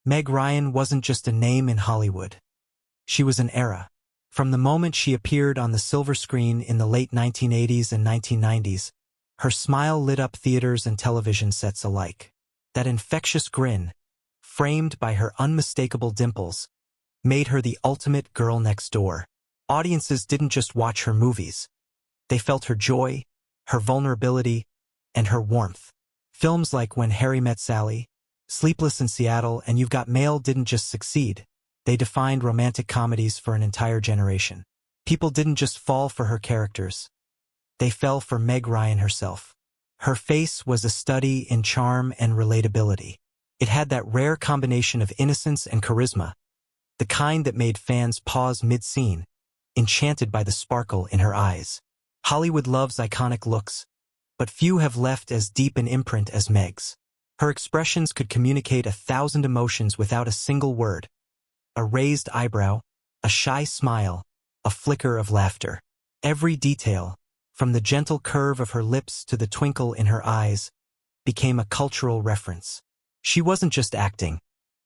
Meg Ryan wasn't just a name in Hollywood. She was an era. From the moment she appeared on the silver screen in the late 1980s and 1990s, her smile lit up theaters and television sets alike. That infectious grin, framed by her unmistakable dimples, made her the ultimate girl next door. Audiences didn't just watch her movies. They felt her joy, her vulnerability, and her warmth. Films like When Harry Met Sally, Sleepless in Seattle, and You've Got Mail didn't just succeed. They defined romantic comedies for an entire generation. People didn't just fall for her characters. They fell for Meg Ryan herself. Her face was a study in charm and relatability. It had that rare combination of innocence and charisma, the kind that made fans pause mid-scene, enchanted by the sparkle in her eyes. Hollywood loves iconic looks, but few have left as deep an imprint as Meg's. Her expressions could communicate 1,000 emotions without a single word. A raised eyebrow, a shy smile, a flicker of laughter. Every detail, from the gentle curve of her lips to the twinkle in her eyes, became a cultural reference. She wasn't just acting.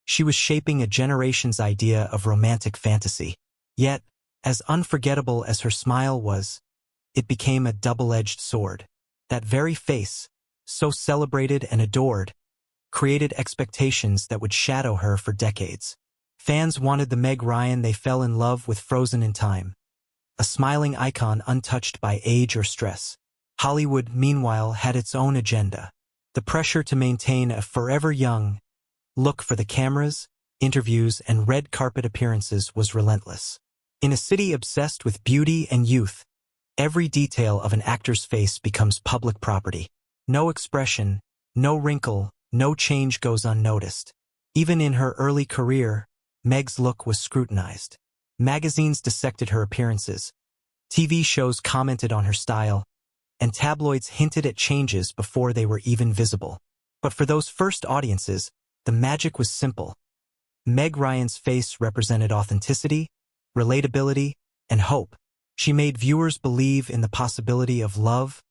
She was shaping a generation's idea of romantic fantasy. Yet, as unforgettable as her smile was, it became a double-edged sword. That very face, so celebrated and adored, created expectations that would shadow her for decades. Fans wanted the Meg Ryan they fell in love with frozen in time, a smiling icon untouched by age or stress. Hollywood, meanwhile, had its own agenda. The pressure to maintain a forever young look for the cameras, interviews, and red carpet appearances was relentless. In a city obsessed with beauty and youth, every detail of an actor's face becomes public property. No expression, no wrinkle, no change goes unnoticed. Even in her early career, Meg's look was scrutinized. Magazines dissected her appearances, TV shows commented on her style, and tabloids hinted at changes before they were even visible. But for those first audiences, the magic was simple. Meg Ryan's face represented authenticity, relatability, and hope. She made viewers believe in the possibility of love,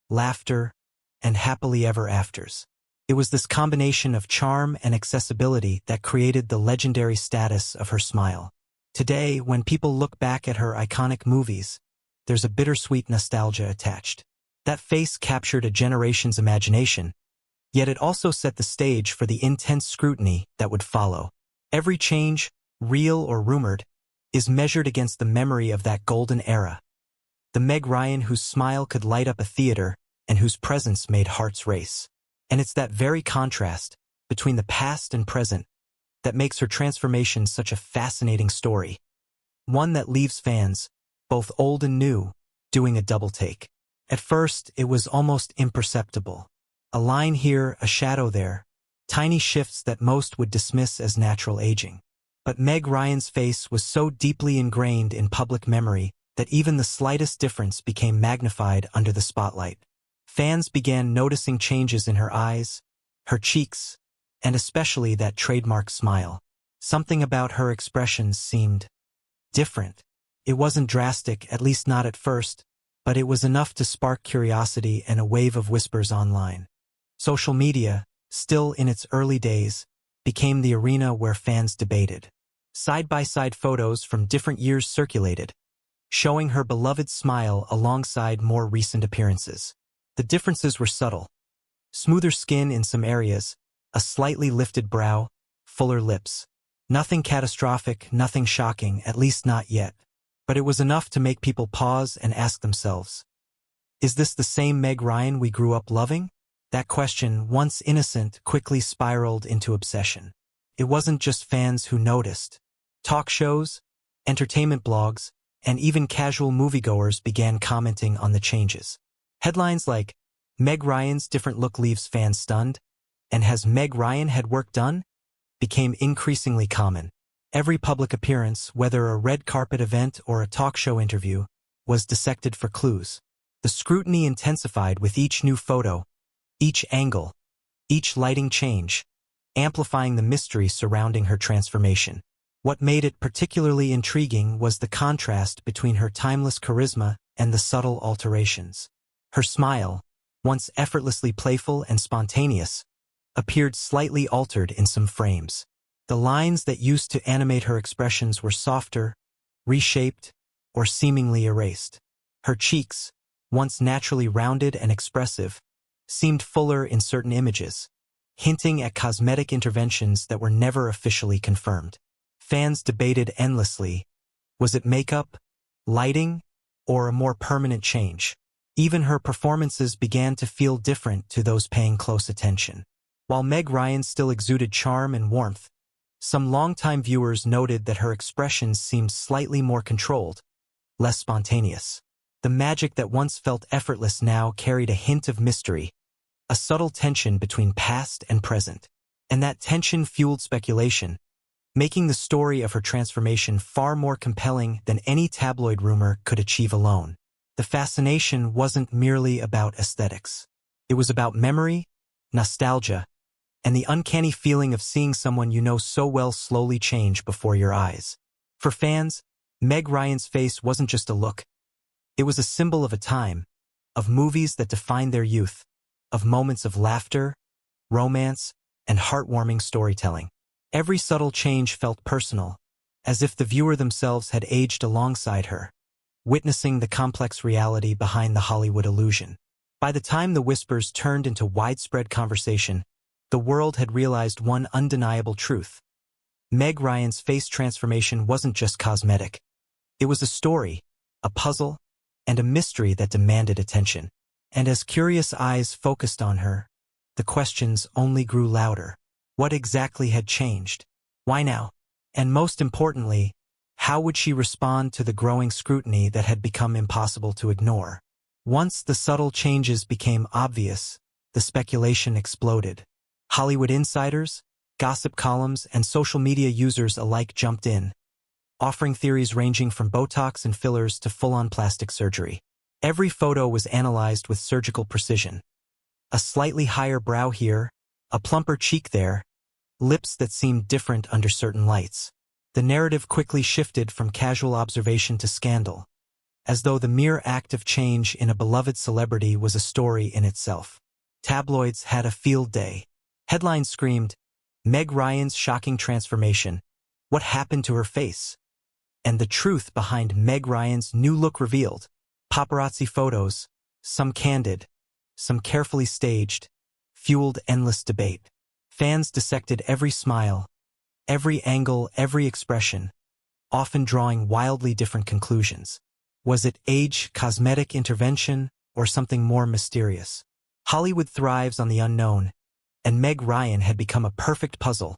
laughter, and happily ever afters. It was this combination of charm and accessibility that created the legendary status of her smile. Today, when people look back at her iconic movies, there's a bittersweet nostalgia attached. That face captured a generation's imagination, yet it also set the stage for the intense scrutiny that would follow. Every change, real or rumored, is measured against the memory of that golden era. The Meg Ryan whose smile could light up a theater and whose presence made hearts race. And it's that very contrast between the past and present that makes her transformation such a fascinating story. One that leaves fans, both old and new, doing a double take. At first, it was almost imperceptible. A line here, a shadow there, tiny shifts that most would dismiss as natural aging. But Meg Ryan's face was so deeply ingrained in public memory that even the slightest difference became magnified under the spotlight. Fans began noticing changes in her eyes, her cheeks, and especially that trademark smile. Something about her expressions seemed different. It wasn't drastic, at least not at first, but it was enough to spark curiosity and a wave of whispers online. Social media, still in its early days, became the arena where fans debated. Side-by-side photos from different years circulated, showing her beloved smile alongside more recent appearances. The differences were subtle. Smoother skin in some areas, a slightly lifted brow, fuller lips. Nothing catastrophic, nothing shocking, at least not yet. But it was enough to make people pause and ask themselves, is this the same Meg Ryan we grew up loving? That question, once innocent, quickly spiraled into obsession. It wasn't just fans who noticed. Talk shows, entertainment blogs, and even casual moviegoers began commenting on the changes. Headlines like, Meg Ryan's different look leaves fans stunned, and has Meg Ryan had work done? Became increasingly common. Every public appearance, whether a red carpet event or a talk show interview, was dissected for clues. The scrutiny intensified with each new photo, each angle, each lighting change, amplifying the mystery surrounding her transformation. What made it particularly intriguing was the contrast between her timeless charisma and the subtle alterations. Her smile, once effortlessly playful and spontaneous, appeared slightly altered in some frames. The lines that used to animate her expressions were softer, reshaped, or seemingly erased. Her cheeks, once naturally rounded and expressive, seemed fuller in certain images, hinting at cosmetic interventions that were never officially confirmed. Fans debated endlessly, was it makeup, lighting, or a more permanent change? Even her performances began to feel different to those paying close attention. While Meg Ryan still exuded charm and warmth, some longtime viewers noted that her expressions seemed slightly more controlled, less spontaneous. The magic that once felt effortless now carried a hint of mystery, a subtle tension between past and present. And that tension fueled speculation, making the story of her transformation far more compelling than any tabloid rumor could achieve alone. The fascination wasn't merely about aesthetics. It was about memory, nostalgia, and the uncanny feeling of seeing someone you know so well slowly change before your eyes. For fans, Meg Ryan's face wasn't just a look. It was a symbol of a time, of movies that defined their youth, of moments of laughter, romance, and heartwarming storytelling. Every subtle change felt personal, as if the viewer themselves had aged alongside her, witnessing the complex reality behind the Hollywood illusion. By the time the whispers turned into widespread conversation, the world had realized one undeniable truth. Meg Ryan's face transformation wasn't just cosmetic. It was a story, a puzzle, and a mystery that demanded attention. And as curious eyes focused on her, the questions only grew louder. What exactly had changed? Why now? And most importantly, how would she respond to the growing scrutiny that had become impossible to ignore? Once the subtle changes became obvious, the speculation exploded. Hollywood insiders, gossip columns, and social media users alike jumped in, offering theories ranging from Botox and fillers to full-on plastic surgery. Every photo was analyzed with surgical precision. A slightly higher brow here, a plumper cheek there, lips that seemed different under certain lights. The narrative quickly shifted from casual observation to scandal, as though the mere act of change in a beloved celebrity was a story in itself. Tabloids had a field day. Headlines screamed, "Meg Ryan's shocking transformation. What happened to her face?" And the truth behind Meg Ryan's new look revealed. Paparazzi photos, some candid, some carefully staged, fueled endless debate. Fans dissected every smile, every angle, every expression, often drawing wildly different conclusions. Was it age, cosmetic intervention, or something more mysterious? Hollywood thrives on the unknown, and Meg Ryan had become a perfect puzzle,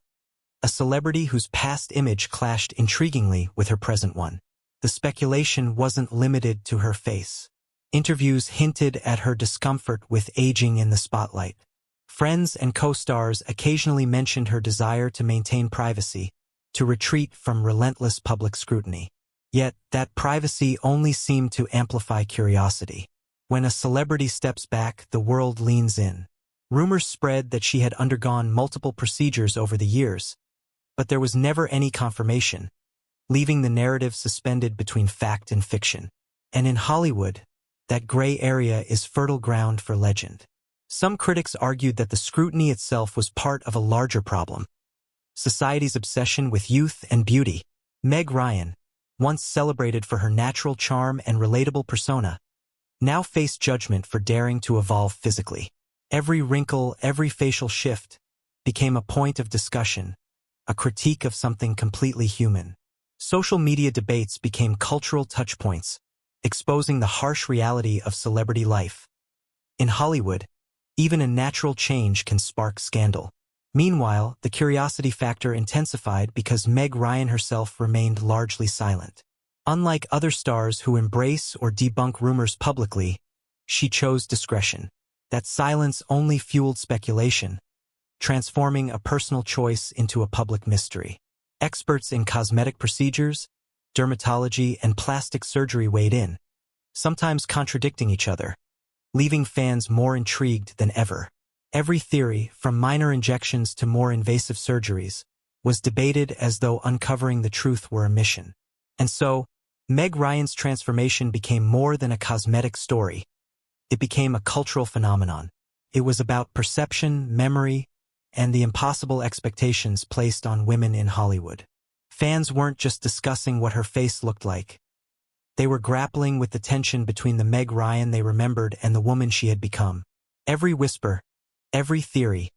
a celebrity whose past image clashed intriguingly with her present one. The speculation wasn't limited to her face. Interviews hinted at her discomfort with aging in the spotlight. Friends and co-stars occasionally mentioned her desire to maintain privacy, to retreat from relentless public scrutiny. Yet, that privacy only seemed to amplify curiosity. When a celebrity steps back, the world leans in. Rumors spread that she had undergone multiple procedures over the years, but there was never any confirmation, leaving the narrative suspended between fact and fiction. And in Hollywood, that gray area is fertile ground for legend. Some critics argued that the scrutiny itself was part of a larger problem: society's obsession with youth and beauty. Meg Ryan, once celebrated for her natural charm and relatable persona, now faced judgment for daring to evolve physically. Every wrinkle, every facial shift became a point of discussion, a critique of something completely human. Social media debates became cultural touchpoints, exposing the harsh reality of celebrity life. In Hollywood, even a natural change can spark scandal. Meanwhile, the curiosity factor intensified because Meg Ryan herself remained largely silent. Unlike other stars who embrace or debunk rumors publicly, she chose discretion. That silence only fueled speculation, transforming a personal choice into a public mystery. Experts in cosmetic procedures, dermatology, and plastic surgery weighed in, sometimes contradicting each other, leaving fans more intrigued than ever. Every theory, from minor injections to more invasive surgeries, was debated as though uncovering the truth were a mission. And so, Meg Ryan's transformation became more than a cosmetic story. It became a cultural phenomenon. It was about perception, memory, and the impossible expectations placed on women in Hollywood. Fans weren't just discussing what her face looked like. They were grappling with the tension between the Meg Ryan they remembered and the woman she had become. Every whisper, every theory,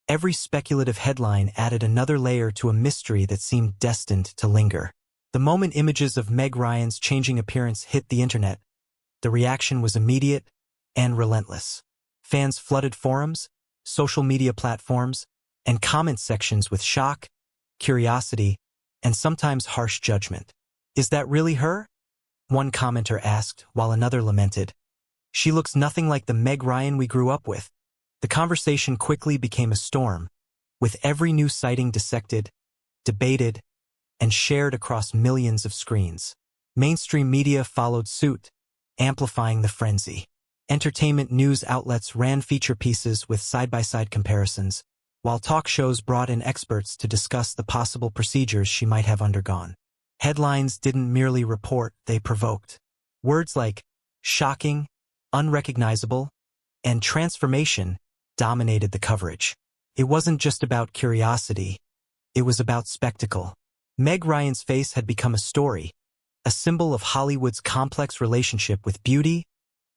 every speculative headline added another layer to a mystery that seemed destined to linger. The moment images of Meg Ryan's changing appearance hit the internet, the reaction was immediate and relentless. Fans flooded forums, social media platforms, and comment sections with shock, curiosity, and sometimes harsh judgment. "Is that really her?" one commenter asked, while another lamented. "She looks nothing like the Meg Ryan we grew up with." The conversation quickly became a storm, with every new sighting dissected, debated, and shared across millions of screens. Mainstream media followed suit, amplifying the frenzy. Entertainment news outlets ran feature pieces with side-by-side comparisons, while talk shows brought in experts to discuss the possible procedures she might have undergone. Headlines didn't merely report, they provoked. Words like shocking, unrecognizable, and transformation dominated the coverage. It wasn't just about curiosity, it was about spectacle. Meg Ryan's face had become a story, a symbol of Hollywood's complex relationship with beauty,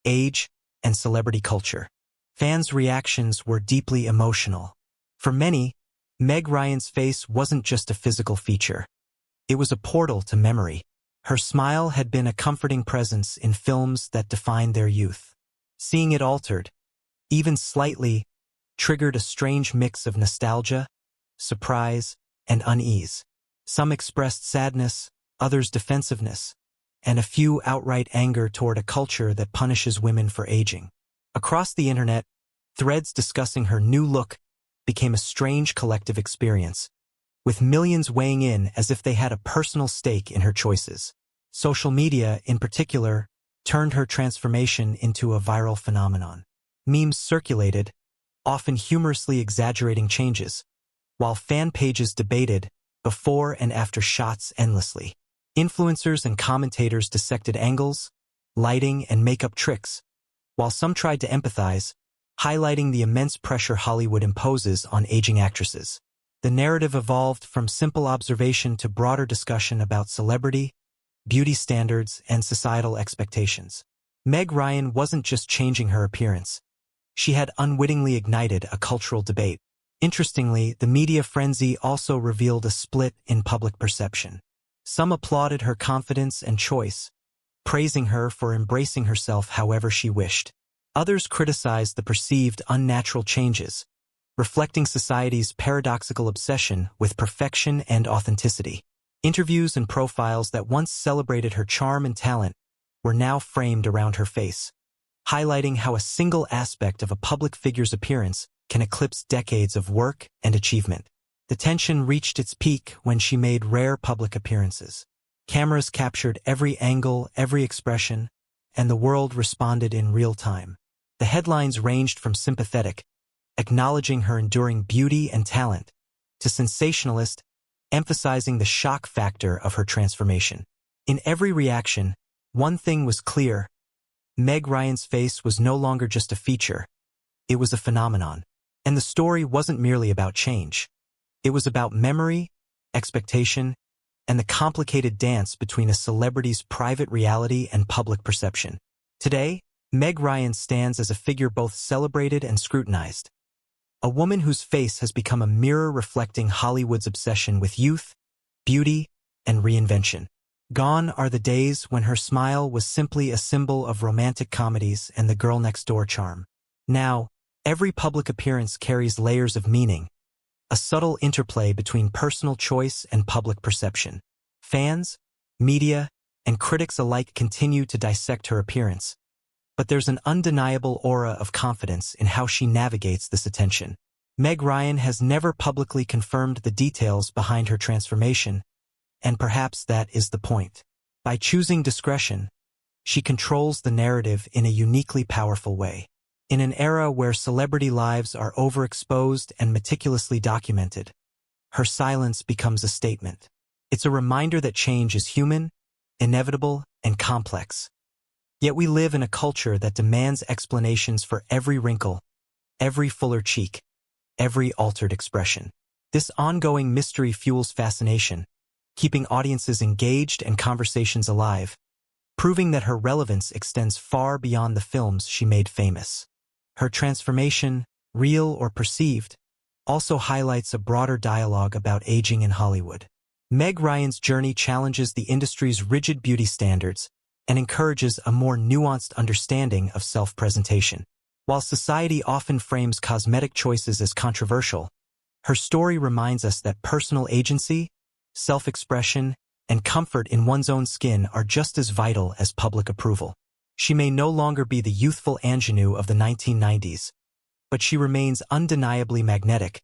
age, and celebrity culture. Fans' reactions were deeply emotional. For many, Meg Ryan's face wasn't just a physical feature. It was a portal to memory. Her smile had been a comforting presence in films that defined their youth. Seeing it altered, even slightly, triggered a strange mix of nostalgia, surprise, and unease. Some expressed sadness, others defensiveness, and a few outright anger toward a culture that punishes women for aging. Across the internet, threads discussing her new look became a strange collective experience, with millions weighing in as if they had a personal stake in her choices. Social media, in particular, turned her transformation into a viral phenomenon. Memes circulated, often humorously exaggerating changes, while fan pages debated before and after shots endlessly. Influencers and commentators dissected angles, lighting, and makeup tricks, while some tried to empathize, highlighting the immense pressure Hollywood imposes on aging actresses. The narrative evolved from simple observation to broader discussion about celebrity, beauty standards, and societal expectations. Meg Ryan wasn't just changing her appearance. She had unwittingly ignited a cultural debate. Interestingly, the media frenzy also revealed a split in public perception. Some applauded her confidence and choice, praising her for embracing herself however she wished. Others criticized the perceived unnatural changes, reflecting society's paradoxical obsession with perfection and authenticity. Interviews and profiles that once celebrated her charm and talent were now framed around her face, highlighting how a single aspect of a public figure's appearance can eclipse decades of work and achievement. The tension reached its peak when she made rare public appearances. Cameras captured every angle, every expression, and the world responded in real time. The headlines ranged from sympathetic, acknowledging her enduring beauty and talent, to sensationalist, emphasizing the shock factor of her transformation. In every reaction, one thing was clear: Meg Ryan's face was no longer just a feature, it was a phenomenon. And the story wasn't merely about change. It was about memory, expectation, and the complicated dance between a celebrity's private reality and public perception. Today, Meg Ryan stands as a figure both celebrated and scrutinized. A woman whose face has become a mirror reflecting Hollywood's obsession with youth, beauty, and reinvention. Gone are the days when her smile was simply a symbol of romantic comedies and the girl-next-door charm. Now, every public appearance carries layers of meaning, a subtle interplay between personal choice and public perception. Fans, media, and critics alike continue to dissect her appearance, but there's an undeniable aura of confidence in how she navigates this attention. Meg Ryan has never publicly confirmed the details behind her transformation, and perhaps that is the point. By choosing discretion, she controls the narrative in a uniquely powerful way. In an era where celebrity lives are overexposed and meticulously documented, her silence becomes a statement. It's a reminder that change is human, inevitable, and complex. Yet we live in a culture that demands explanations for every wrinkle, every fuller cheek, every altered expression. This ongoing mystery fuels fascination, keeping audiences engaged and conversations alive, proving that her relevance extends far beyond the films she made famous. Her transformation, real or perceived, also highlights a broader dialogue about aging in Hollywood. Meg Ryan's journey challenges the industry's rigid beauty standards and encourages a more nuanced understanding of self-presentation. While society often frames cosmetic choices as controversial, her story reminds us that personal agency, self-expression, and comfort in one's own skin are just as vital as public approval. She may no longer be the youthful ingenue of the 1990s, but she remains undeniably magnetic,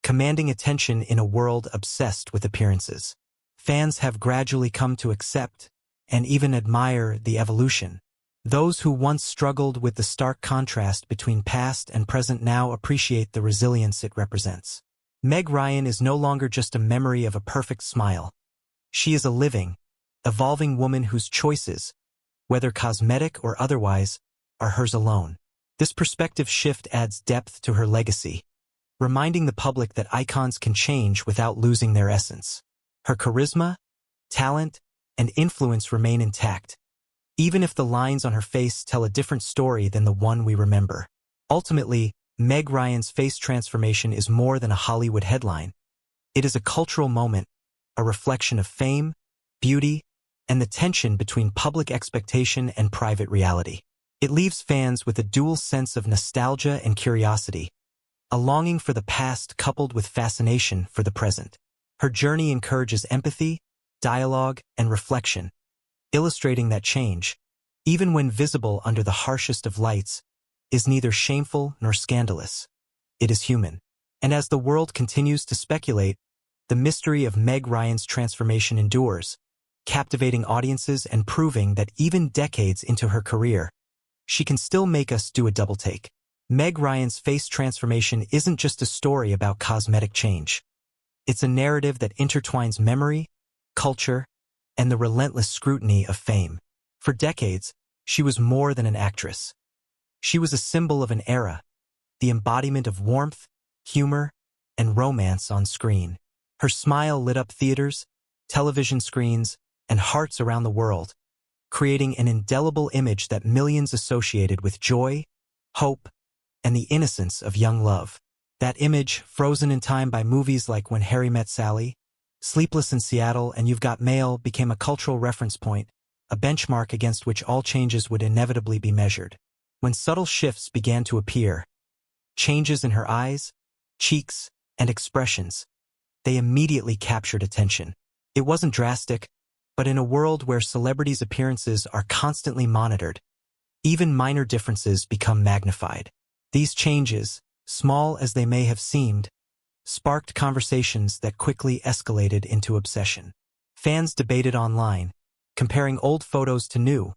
commanding attention in a world obsessed with appearances. Fans have gradually come to accept and even admire the evolution. Those who once struggled with the stark contrast between past and present now appreciate the resilience it represents. Meg Ryan is no longer just a memory of a perfect smile. She is a living, evolving woman whose choices, whether cosmetic or otherwise, are hers alone. This perspective shift adds depth to her legacy, reminding the public that icons can change without losing their essence. Her charisma, talent, and influence remain intact, even if the lines on her face tell a different story than the one we remember. Ultimately, Meg Ryan's face transformation is more than a Hollywood headline. It is a cultural moment, a reflection of fame, beauty, and the tension between public expectation and private reality. It leaves fans with a dual sense of nostalgia and curiosity, a longing for the past coupled with fascination for the present. Her journey encourages empathy, dialogue, and reflection, illustrating that change, even when visible under the harshest of lights, is neither shameful nor scandalous. It is human. And as the world continues to speculate, the mystery of Meg Ryan's transformation endures, captivating audiences and proving that even decades into her career, she can still make us do a double take. Meg Ryan's face transformation isn't just a story about cosmetic change. It's a narrative that intertwines memory, culture, and the relentless scrutiny of fame. For decades, she was more than an actress. She was a symbol of an era, the embodiment of warmth, humor, and romance on screen. Her smile lit up theaters, television screens, and hearts around the world, creating an indelible image that millions associated with joy, hope, and the innocence of young love. That image, frozen in time by movies like When Harry Met Sally, Sleepless in Seattle, and You've Got Mail, became a cultural reference point, a benchmark against which all changes would inevitably be measured. When subtle shifts began to appear, changes in her eyes, cheeks, and expressions, they immediately captured attention. It wasn't drastic, but in a world where celebrities' appearances are constantly monitored, even minor differences become magnified. These changes, small as they may have seemed, sparked conversations that quickly escalated into obsession. Fans debated online, comparing old photos to new,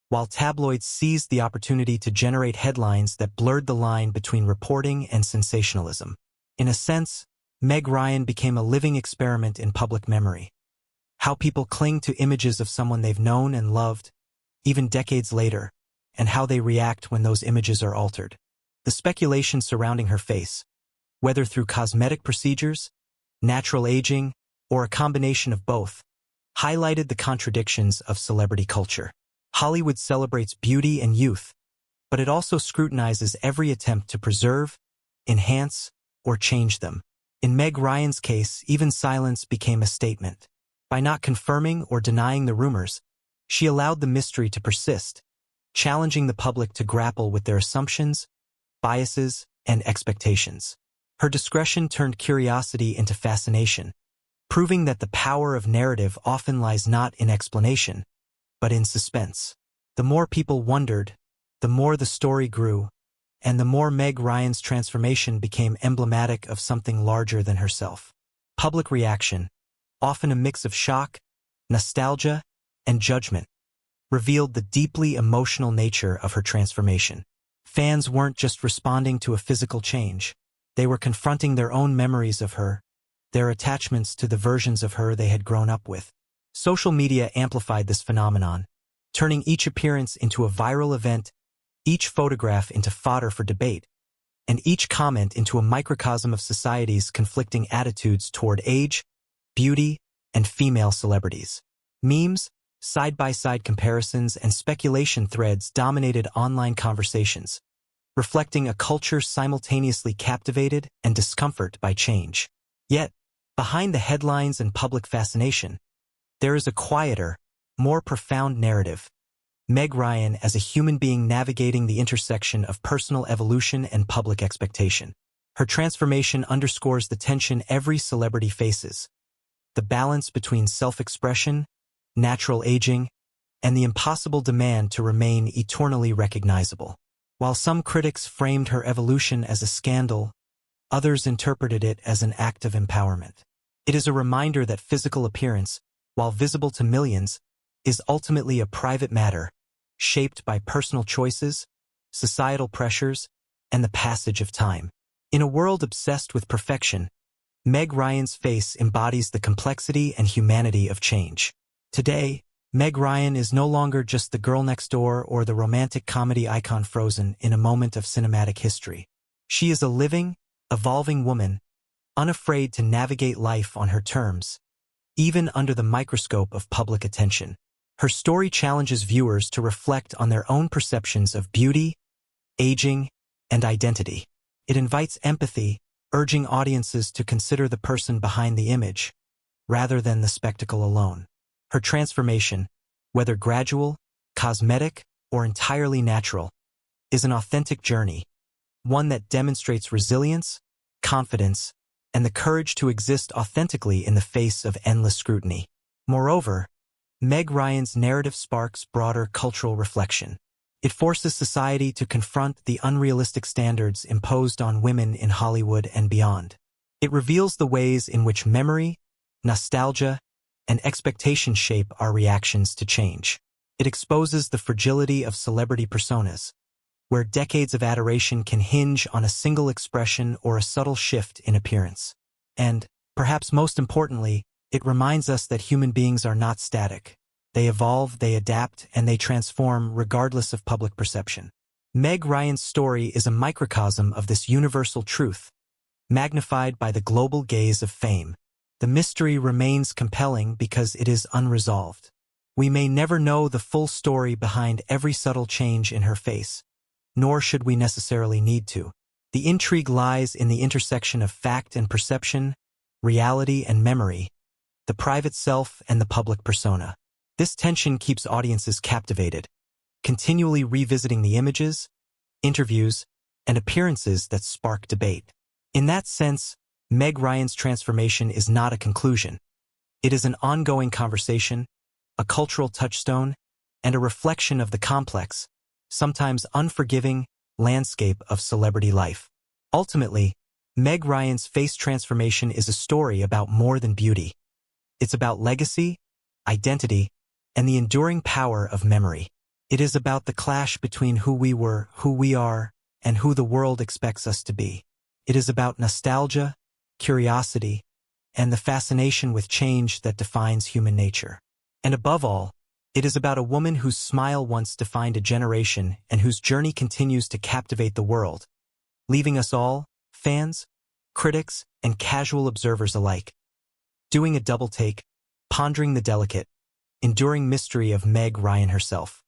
while tabloids seized the opportunity to generate headlines that blurred the line between reporting and sensationalism. In a sense, Meg Ryan became a living experiment in public memory. How people cling to images of someone they've known and loved, even decades later, and how they react when those images are altered. The speculation surrounding her face, whether through cosmetic procedures, natural aging, or a combination of both, highlighted the contradictions of celebrity culture. Hollywood celebrates beauty and youth, but it also scrutinizes every attempt to preserve, enhance, or change them. In Meg Ryan's case, even silence became a statement. By not confirming or denying the rumors, she allowed the mystery to persist, challenging the public to grapple with their assumptions, biases, and expectations. Her discretion turned curiosity into fascination, proving that the power of narrative often lies not in explanation, but in suspense. The more people wondered, the more the story grew, and the more Meg Ryan's transformation became emblematic of something larger than herself. Public reaction, often a mix of shock, nostalgia, and judgment, revealed the deeply emotional nature of her transformation. Fans weren't just responding to a physical change. They were confronting their own memories of her, their attachments to the versions of her they had grown up with. Social media amplified this phenomenon, turning each appearance into a viral event, each photograph into fodder for debate, and each comment into a microcosm of society's conflicting attitudes toward age, beauty, and female celebrities. Memes, side-by-side comparisons, and speculation threads dominated online conversations, reflecting a culture simultaneously captivated and discomforted by change. Yet, behind the headlines and public fascination, there is a quieter, more profound narrative. Meg Ryan as a human being navigating the intersection of personal evolution and public expectation. Her transformation underscores the tension every celebrity faces, the balance between self-expression, natural aging, and the impossible demand to remain eternally recognizable. While some critics framed her evolution as a scandal, others interpreted it as an act of empowerment. It is a reminder that physical appearance, while visible to millions, is ultimately a private matter, shaped by personal choices, societal pressures, and the passage of time. In a world obsessed with perfection, Meg Ryan's face embodies the complexity and humanity of change. Today, Meg Ryan is no longer just the girl next door or the romantic comedy icon frozen in a moment of cinematic history. She is a living, evolving woman, unafraid to navigate life on her terms, even under the microscope of public attention. Her story challenges viewers to reflect on their own perceptions of beauty, aging, and identity. It invites empathy, urging audiences to consider the person behind the image, rather than the spectacle alone. Her transformation, whether gradual, cosmetic, or entirely natural, is an authentic journey, one that demonstrates resilience, confidence, and the courage to exist authentically in the face of endless scrutiny. Moreover, Meg Ryan's narrative sparks broader cultural reflection. It forces society to confront the unrealistic standards imposed on women in Hollywood and beyond. It reveals the ways in which memory, nostalgia, and expectation shape our reactions to change. It exposes the fragility of celebrity personas, where decades of adoration can hinge on a single expression or a subtle shift in appearance. And, perhaps most importantly, it reminds us that human beings are not static. They evolve, they adapt, and they transform regardless of public perception. Meg Ryan's story is a microcosm of this universal truth, magnified by the global gaze of fame. The mystery remains compelling because it is unresolved. We may never know the full story behind every subtle change in her face, nor should we necessarily need to. The intrigue lies in the intersection of fact and perception, reality and memory, the private self and the public persona. This tension keeps audiences captivated, continually revisiting the images, interviews, and appearances that spark debate. In that sense, Meg Ryan's transformation is not a conclusion. It is an ongoing conversation, a cultural touchstone, and a reflection of the complex, sometimes unforgiving, landscape of celebrity life. Ultimately, Meg Ryan's face transformation is a story about more than beauty. It's about legacy, identity, and the enduring power of memory. It is about the clash between who we were, who we are, and who the world expects us to be. It is about nostalgia, curiosity, and the fascination with change that defines human nature. And above all, it is about a woman whose smile once defined a generation and whose journey continues to captivate the world, leaving us all, fans, critics, and casual observers alike, doing a double take, pondering the delicate, enduring mystery of Meg Ryan herself.